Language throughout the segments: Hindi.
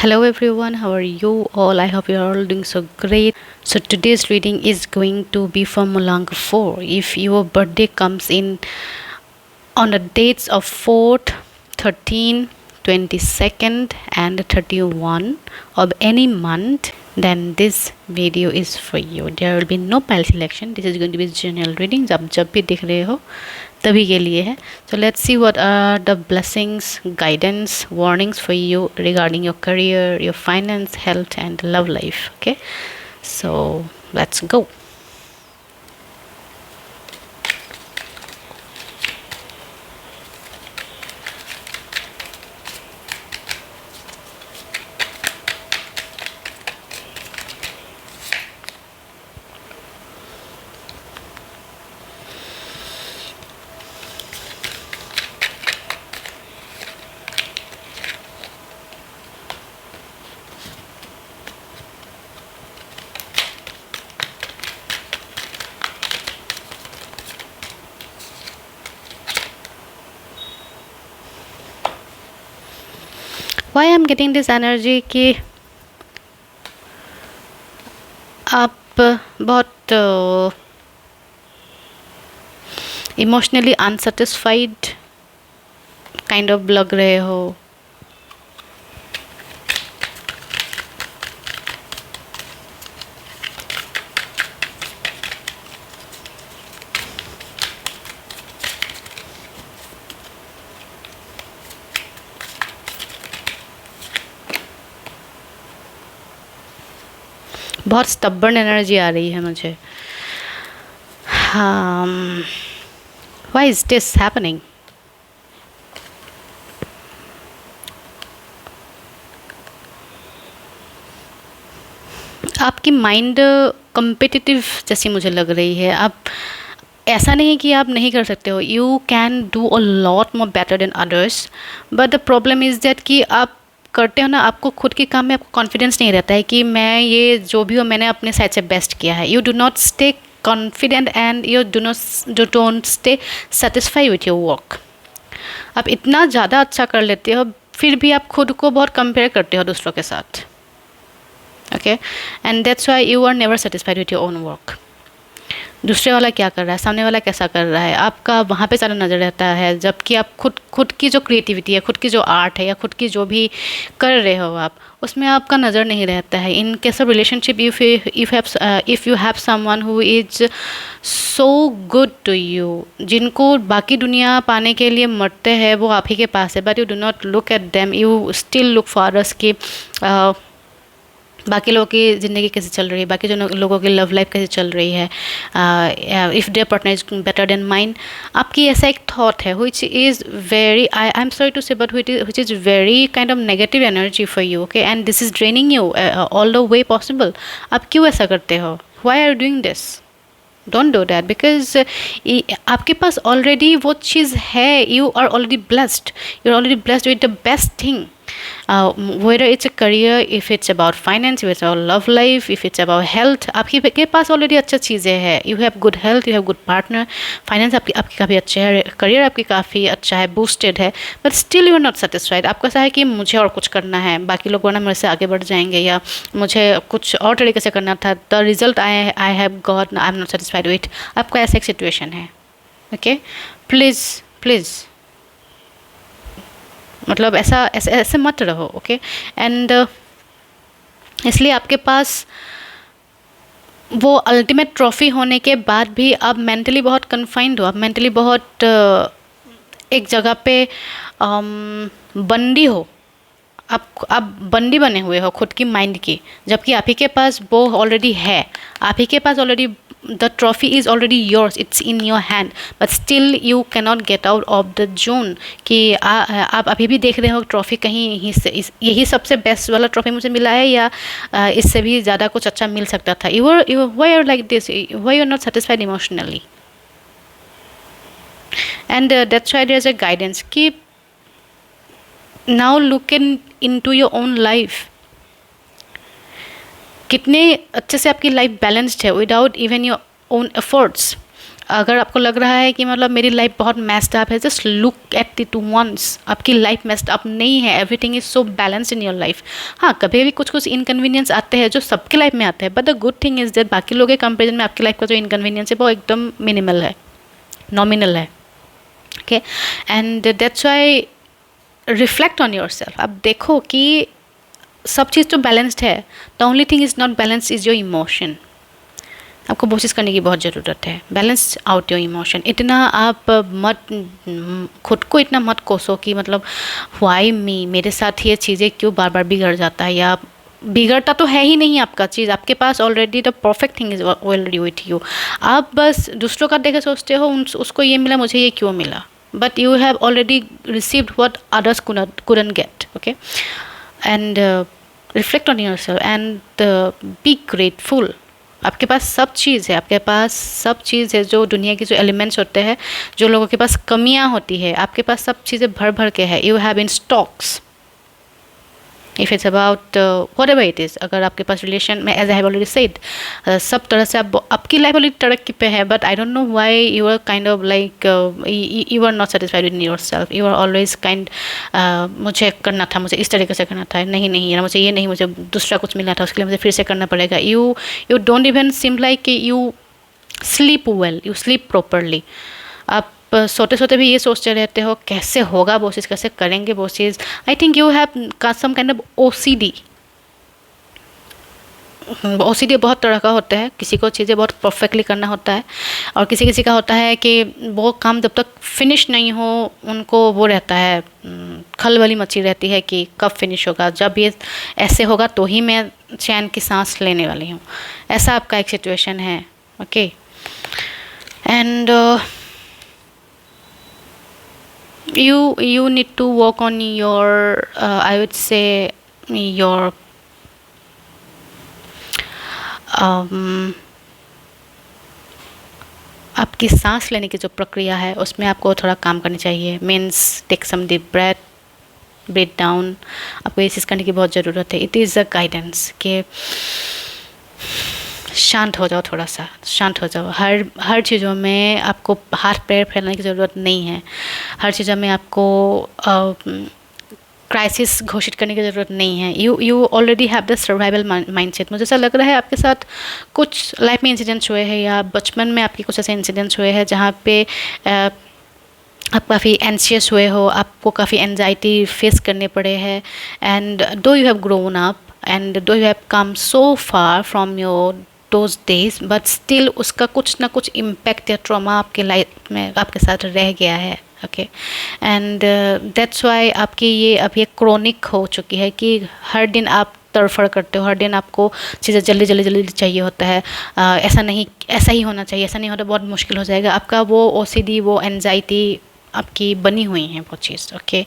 Hello everyone, how are you all? I hope you are all doing so great. So today's reading is going to be from Mulanga 4. If your birthday comes in on the dates of 4th, 13, 22nd and 31 of any month, then this video is for you. There will be no pile selection. This is going to be general reading. जब भी देख रहे हो तभी के लिए है. So let's see what are the blessings, guidance, warnings for you regarding your career, your finance, health and love life. Okay, so let's go. Why I'm getting this energy कि आप बहुत इमोशनली अनसेटिस्फाइड काइंड ऑफ लग रहे हो. बहुत स्टबर्न एनर्जी आ रही है मुझे. Why is this happening? आपकी माइंड कम्पिटिटिव जैसी मुझे लग रही है. आप ऐसा नहीं कि आप नहीं कर सकते हो. You can do a lot more better than others, but the problem is that कि आप करते हो ना, आपको खुद के काम में आपको कॉन्फिडेंस नहीं रहता है कि मैं ये जो भी हो मैंने अपने साइड से बेस्ट किया है. You do not stay confident and you don't stay satisfy with your work. आप इतना ज़्यादा अच्छा कर लेते हो फिर भी आप खुद को बहुत कंपेयर करते हो दूसरों के साथ. Okay, and that's why you are never satisfied with your own work. दूसरे वाला क्या कर रहा है, सामने वाला कैसा कर रहा है, आपका वहाँ पे ज़्यादा नज़र रहता है, जबकि आप खुद की जो क्रिएटिविटी है, खुद की जो आर्ट है या खुद की जो भी कर रहे हो आप, उसमें आपका नज़र नहीं रहता है. In case of relationship if you have someone who is so good to you, जिनको बाकी दुनिया पाने के लिए मरते हैं, वो आप ही के पास है, but you do not look at them, you still look for us कि बाकी लोगों की ज़िंदगी कैसे चल रही है, बाकी जो लोगों की लव लाइफ कैसे चल रही है, if their partner is better than mine. आपकी ऐसा एक थॉट है which is very, I am sorry to say, but which is very kind of negative energy for you. Okay, and this is draining you all the way possible. आप क्यों ऐसा करते हो? Why are doing this? Don't do that, because आपके पास ऑलरेडी वो चीज़ है. You are already blessed, you are already blessed with the best thing. Whether it's a career, if it's about finance, if it's about love life, if it's about health, आपके पास ऑलरेडी अच्छा चीज़ें हैं. You have good health, you have good partner, finance आपकी काफ़ी अच्छा है, करियर आपकी काफ़ी अच्छा है, बूस्टेड है, but still you are not satisfied. आपको ऐसा है कि मुझे और कुछ करना है, बाकी लोग वरना मेरे से आगे बढ़ जाएंगे, या मुझे कुछ और तरीके से करना था. The result I have got, I am not satisfied with. आपका ऐसा एक सिचुएशन है. ओके, प्लीज़ मतलब ऐसे मत रहो. ओके, एंड इसलिए आपके पास वो अल्टीमेट ट्रॉफी होने के बाद भी आप मेंटली बहुत कन्फाइंड हो, आप मेंटली बहुत एक जगह पे बंदी हो. आप बंदी बने हुए हो खुद की माइंड की, जबकि आप ही के पास वो ऑलरेडी है. आप ही के पास already the trophy is already yours, it's in your hand, but still you cannot get out of the zone. कि आप अभी भी देख रहे हो ट्रॉफ़ी कहीं यही सबसे बेस्ट वाला ट्रॉफ़ी मुझे मिला है, या इससे भी ज़्यादा कुछ अच्छा मिल सकता था. why you're like this, why you're not satisfied emotionally, and that's why there's a guidance. Keep now looking into your own life. कितने अच्छे से आपकी लाइफ बैलेंस्ड है without even your own efforts. अगर आपको लग रहा है कि मतलब मेरी लाइफ बहुत मेस्ड अप है, just look at it once, आपकी लाइफ मेस्ड अप नहीं है, everything is so balanced in your life. हाँ, कभी भी कुछ कुछ इनकन्वीनियंस आते हैं जो सबके लाइफ में आते हैं, but the good thing is that बाकी लोगों के कंपेरिजन में आपकी लाइफ का जो इनकन्वीनियंस है वो एकदम मिनिमल है, नॉमिनल है। Okay, and that's Y reflect on your self. आप देखो कि सब चीज़ तो बैलेंस्ड है, the only thing is not balance is your emotion. आपको वो चीज़ करने की बहुत ज़रूरत है, बैलेंस आउट योर इमोशन। इतना आप मत, खुद को इतना मत कोसो कि मतलब व्हाई मी, मेरे साथ ये चीज़ें क्यों बार बार बिगड़ जाता है, या बिगड़ता तो है ही नहीं आपका चीज़, आपके पास already the perfect thing is already with you. आप बस दूसरों का देखे सोचते हो उसको ये मिला, मुझे ये क्यों मिला, but you have already received what others couldn't get, okay? And reflect on yourself and be grateful। आपके पास सब चीज़ है, आपके पास सब चीज़ है, जो दुनिया के जो एलिमेंट्स होते हैं, जो लोगों के पास कमियां होती है, आपके पास सब चीज़ें भर भर के है, you have in stocks. If it's about whatever it is, अगर आपके पास रिलेशन में, as I have already said, सब तरह से आपकी लाइफ ऑलरेडी तरक्की पे है, but I don't know why you are kind of like you are not satisfied with yourself, you are always kind, मुझे करना था, मुझे इस तरीके से करना था, नहीं नहीं यार मुझे ये नहीं, मुझे दूसरा कुछ मिला था, उसके लिए मुझे फिर से करना पड़ेगा। You don't even SIM like you sleep well, you sleep properly. आप सोते सोते भी ये सोचते रहते हो कैसे होगा वो चीज़, कैसे करेंगे वो चीज़। आई थिंक यू हैव का some kind of OCD. OCD बहुत तरह का होता है, किसी को चीज़ें बहुत परफेक्टली करना होता है, और किसी किसी का होता है कि वो काम जब तक फिनिश नहीं हो उनको वो रहता है, खलबली मची रहती है कि कब फिनिश होगा, जब ये ऐसे होगा तो ही मैं चैन की सांस लेने वाली हूँ। ऐसा आपका एक सिचुएशन है, okay? And you need to work on your I would say your आपकी सांस लेने की जो प्रक्रिया है उसमें आपको थोड़ा काम करनी चाहिए। Means take some deep breath down, आपको ये चीज़ करने की बहुत ज़रूरत है। इट इज़ अ गाइडेंस कि शांत हो जाओ, थोड़ा सा शांत हो जाओ। हर चीज़ों में आपको हाथ पैर फैलाने की ज़रूरत नहीं है, हर चीज़ों में आपको क्राइसिस घोषित करने की ज़रूरत नहीं है। You already have the survival mindset. मुझे ऐसा लग रहा है आपके साथ कुछ लाइफ में इंसिडेंट्स हुए हैं, या बचपन में आपके कुछ ऐसे इंसिडेंट्स हुए हैं जहाँ पे आप काफ़ी एंशियस हुए हो, आपको काफ़ी एंजाइटी फेस करने पड़े हैं, and though you have grown up and though you have come so far from your those days, but still उसका कुछ ना कुछ इम्पैक्ट या ट्रॉमा आपके लाइफ में आपके साथ रह गया है, ओके? एंड दैट्स वाई आपकी ये अब ये क्रोनिक हो चुकी है कि हर दिन आप तड़फड़ करते हो, हर दिन आपको चीज़ें जल्दी जल्दी जल्दी चाहिए होता है। ऐसा नहीं, ऐसा ही होना चाहिए, ऐसा नहीं होता बहुत मुश्किल हो जाएगा। आपका वो ओसीडी, वो एंजाइटी आपकी बनी हुई है वो चीज़, okay?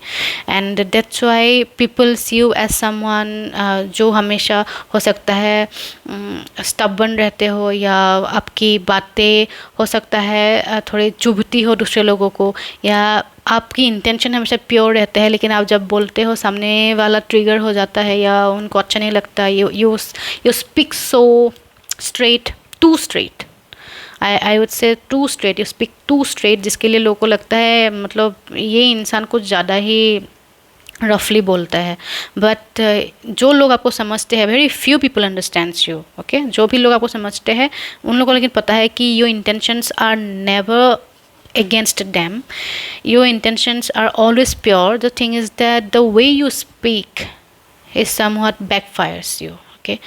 And that's why people see you as someone जो हमेशा हो सकता है स्टबर्न रहते हो, या आपकी बातें हो सकता है थोड़ी चुभती हो दूसरे लोगों को, या आपकी इंटेंशन हमेशा प्योर रहते हैं, लेकिन आप जब बोलते हो सामने वाला ट्रिगर हो जाता है या उनको अच्छा नहीं लगता। You speak so straight, too straight, I would say too straight, you speak too straight, जिसके लिए लोगों को लगता है मतलब ये इंसान कुछ ज़्यादा ही रफली बोलता है। बट जो लोग आपको समझते हैं, very few people understands you, okay? जो भी लोग आपको समझते हैं उन लोगों को लेकिन पता है कि your intentions are never against them, your intentions are always pure. The thing is that the way you speak is somewhat backfires you, okay?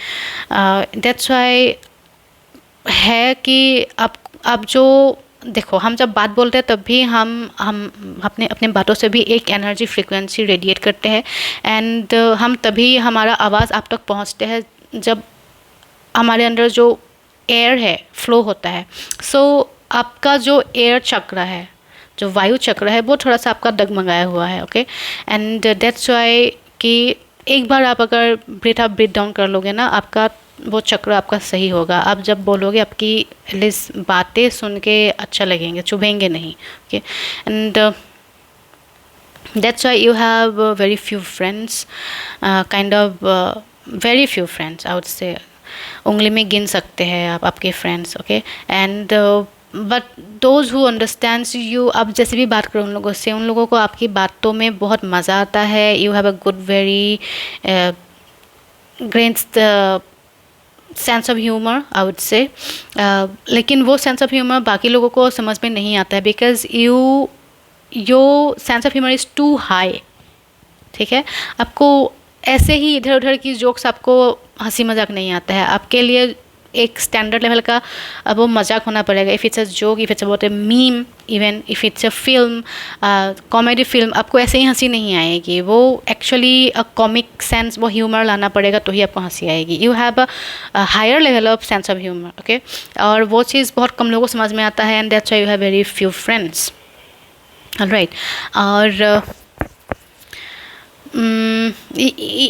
That's why है कि आप जो देखो, हम जब बात बोलते हैं तब भी हम अपने बातों से भी एक एनर्जी फ्रीक्वेंसी रेडिएट करते हैं, एंड हम तभी हमारा आवाज़ आप तक पहुंचते हैं जब हमारे अंदर जो एयर है फ्लो होता है। सो आपका जो एयर चक्र है, जो वायु चक्र है, वो थोड़ा सा आपका डगमगाया हुआ है, ओके? एंड दैट्स वाई कि एक बार आप अगर ब्रीथ अप ब्रीथ डाउन कर लोगे ना, आपका वो चक्र आपका सही होगा। आप जब बोलोगे आपकी एटलीस्ट बातें सुन के अच्छा लगेंगे, चुभेंगे नहीं, okay? And that's why you have very few friends, kind of very few friends, I would से उंगली में गिन सकते हैं आप आपके friends, okay? And but those who understands you, अब जैसे भी बात करो उन लोगों से, उन लोगों को आपकी बातों में बहुत मज़ा आता है. You have a good very great sense of humour I would से. लेकिन वो सेंस ऑफ ह्यूमर बाकी लोगों को समझ में नहीं आता है, because your sense of humour is too high. ठीक है, आपको ऐसे ही इधर उधर की जोक्स आपको हंसी मजाक नहीं आता है. आपके लिए एक स्टैंडर्ड लेवल का अब वो मजाक होना पड़ेगा. If it's a joke, if it's about a meme, even if it's a film, comedy film, आपको ऐसे ही हंसी नहीं आएगी. वो एक्चुअली अ कॉमिक सेंस, वो ह्यूमर लाना पड़ेगा तो ही आपको हंसी आएगी. You have a higher level of sense of humour. Okay, और वो चीज़ बहुत कम लोगों को समझ में आता है, and that's why you have very few friends. Alright, और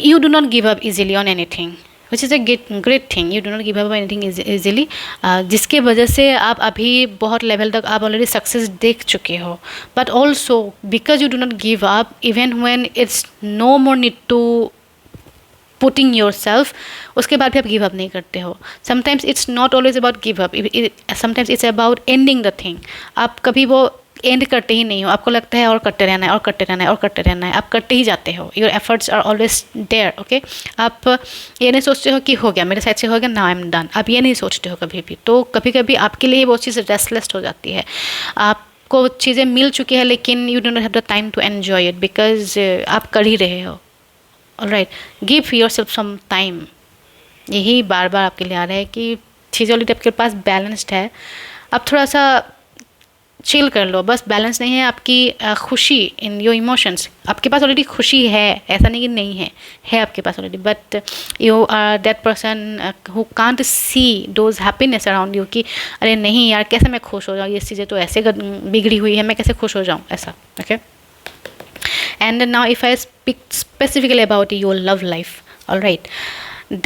you do not give up easily on anything, which is a great thing. You do not give up on anything easily, जिसके वजह से आप अभी बहुत लेवल तक आप ऑलरेडी सक्सेस देख चुके हो. But also because you do not give up even when it's no more need to putting yourself, उसके बाद भी आप गिव अप नहीं करते हो. Sometimes it's not always about give up, sometimes it's about ending the thing. आप कभी वो एंड करते ही नहीं हो, आपको लगता है और करते रहना है और करते रहना है और करते रहना है, आप करते ही जाते हो. Your efforts are always there. Okay, आप ये नहीं सोचते हो कि हो गया, मेरे साइड से हो गया, नाउ आई एम डन. आप ये नहीं सोचते हो कभी भी. तो कभी कभी आपके लिए वो चीज़ रेस्टलेस हो जाती है. आपको चीज़ें मिल चुकी है लेकिन you don't have the time to enjoy it, because आप कर ही रहे हो. Alright, give yourself some time. यही बार बार आपके लिए आ रहा है कि चीज़ें ऑलरेडी आपके पास बैलेंस्ड है, आप थोड़ा सा चिल कर लो. बस बैलेंस नहीं है आपकी खुशी इन योर इमोशंस. आपके पास ऑलरेडी खुशी है, ऐसा नहीं कि नहीं है आपके पास already. But you are that person who can't see those happiness around you, कि अरे नहीं यार, कैसे मैं खुश हो जाऊँ, ये चीज़ें तो ऐसे बिगड़ी हुई है, मैं कैसे खुश हो जाऊँ, ऐसा. Okay, and now if I speak specifically about your love life, all right,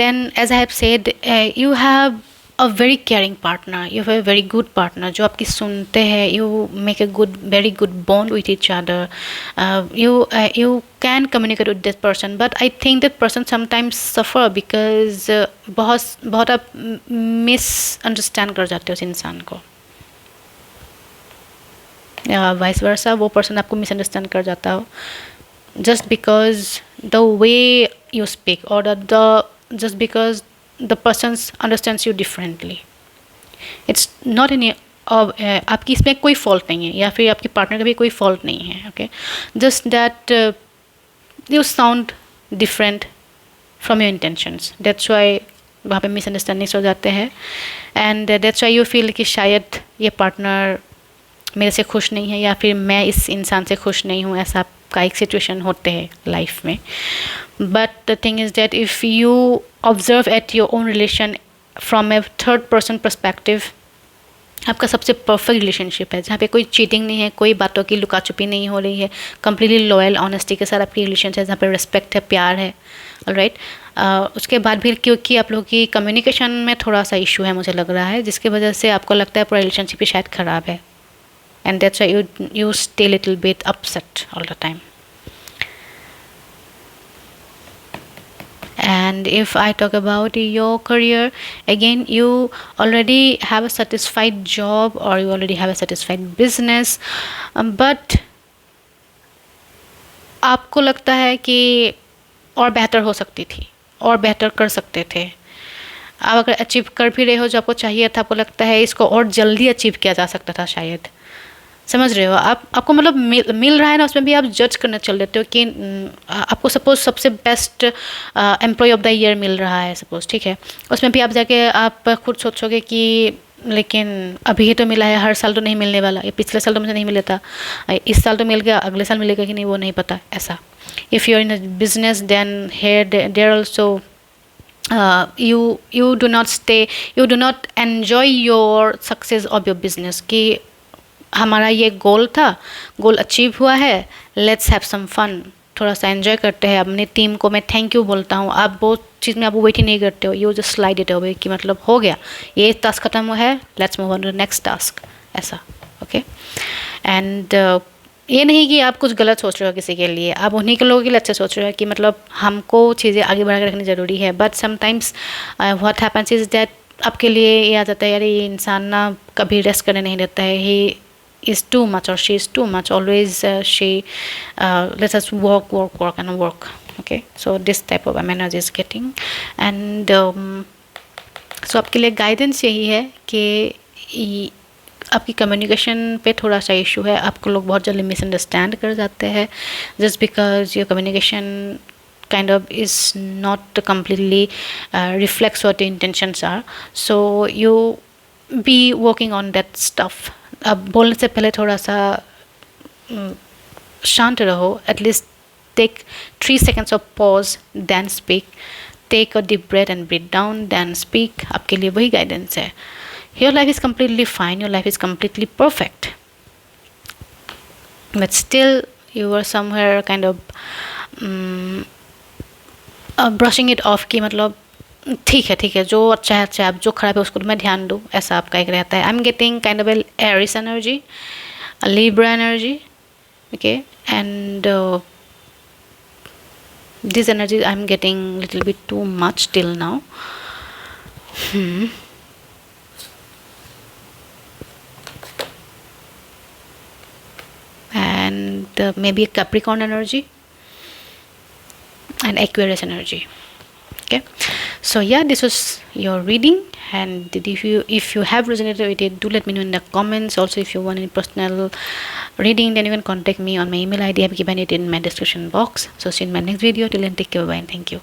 then as I have said, you have a very caring partner, you have a very good partner जो आपकी सुनते हैं. you make a very good bond with each other. You can communicate with that person, but I think that person sometimes suffer because बहुत आप misunderstand कर जाते हो उस इंसान को, वाइस वर्सा. वो पर्सन आपको मिसअंडरस्टैंड कर जाता हो just because the way you speak, or just because the person understands you differently. It's not any आपकी इसमें कोई फॉल्ट नहीं है, या फिर आपके पार्टनर का भी कोई फॉल्ट नहीं है. Okay, just that you sound different from your intentions. That's why वहाँ पे मिसअंडरस्टैंडिंग्स हो जाते हैं, and that's why you feel कि शायद ये पार्टनर मेरे से खुश नहीं है, या फिर मैं इस इंसान से खुश नहीं हूँ. ऐसा का एक सिचुएशन होते हैं लाइफ में. But the thing is that if you observe at your own relation from A third person perspective, आपका सबसे परफेक्ट रिलेशनशिप है, जहाँ पे कोई चीटिंग नहीं है, कोई बातों की लुका छुपी नहीं हो रही है, कम्प्लीटली लॉयल ऑनेस्टी के साथ आपकी रिलेशन है, जहाँ पे रिस्पेक्ट है, प्यार है. ऑलराइट, उसके बाद भी क्योंकि आप लोगों की कम्युनिकेशन में थोड़ा सा इशू है मुझे लग रहा है, जिसकी वजह से आपको लगता है पूरा रिलेशनशिप ही शायद ख़राब है, and that's why you stay little bit upset all the time. And if I talk about your career, again you already have a satisfied job, or you already have a satisfied business, but आपको लगता है कि और बेहतर हो सकती थी, और बेहतर कर सकते थे. आप अगर अचीव कर भी रहे हो जो आपको चाहिए था, आपको लगता है इसको और जल्दी अचीव किया जा सकता था शायद. समझ रहे हो आप, आपको मतलब मिल रहा है ना, उसमें भी आप जज करना चल देते हो कि आपको सपोज सबसे best employee of the year मिल रहा है सपोज, ठीक है, उसमें भी आप जाके आप खुद सोचोगे कि लेकिन अभी ही तो मिला है, हर साल तो नहीं मिलने वाला, ये पिछले साल तो मुझे नहीं मिला था, इस साल तो मिल गया, अगले साल मिलेगा कि नहीं वो नहीं पता, ऐसा. If you are in a business then here there also you do not enjoy your success of your business, कि हमारा ये गोल था, गोल अचीव हुआ है, लेट्स हैव सम फन, थोड़ा सा एंजॉय करते हैं. अपनी टीम को मैं थैंक यू बोलता हूँ. आप वो चीज़ में आप वेट ही नहीं करते हो, you just slide it away कि मतलब हो गया, ये टास्क खत्म हुआ है, let's move on to the next task, ऐसा. ओके, एंड ये नहीं कि आप कुछ गलत सोच रहे हो किसी के लिए, आप उन्हीं के लोगों के लिए अच्छे सोच रहे हो कि मतलब हमको चीज़ें आगे बढ़ा के रखनी ज़रूरी है. But sometimes what happens is that आपके लिए ये आ जाता है, यार ये इंसान ना कभी रेस्ट करने नहीं देता है, ही is too much or she is too much, always she lets us work and work. Okay, so this type of energy is getting. And so आपके लिए गाइडेंस यही है कि आपकी कम्युनिकेशन पे थोड़ा सा इशू है, आपको लोग बहुत जल्दी मिसअंडरस्टैंड कर जाते हैं just because your communication kind of is not completely reflects what the intentions are. So you be working on that stuff. अब बोलने से पहले थोड़ा सा शांत रहो, at least take 3 seconds of pause then speak, take a deep breath and breathe down then speak. आपके लिए वही गाइडेंस है. Your life is completely fine, your life is completely perfect, but still you are somewhere kind of brushing it of की मतलब ठीक है, जो अच्छा है अच्छा है, अब जो खराब है उसको मैं ध्यान दूँ, ऐसा आपका एक रहता है. I am getting kind of Aries energy, Libra energy. Okay, and this energy I am getting little bit too much till now. And maybe Capricorn energy and Aquarius energy. Okay, so yeah, this was your reading, and if you have resonated with it, do let me know in the comments. Also, if you want any personal reading, then you can contact me on my email ID. I have given it in my description box. So see you in my next video. Till then, take care, bye, and thank you.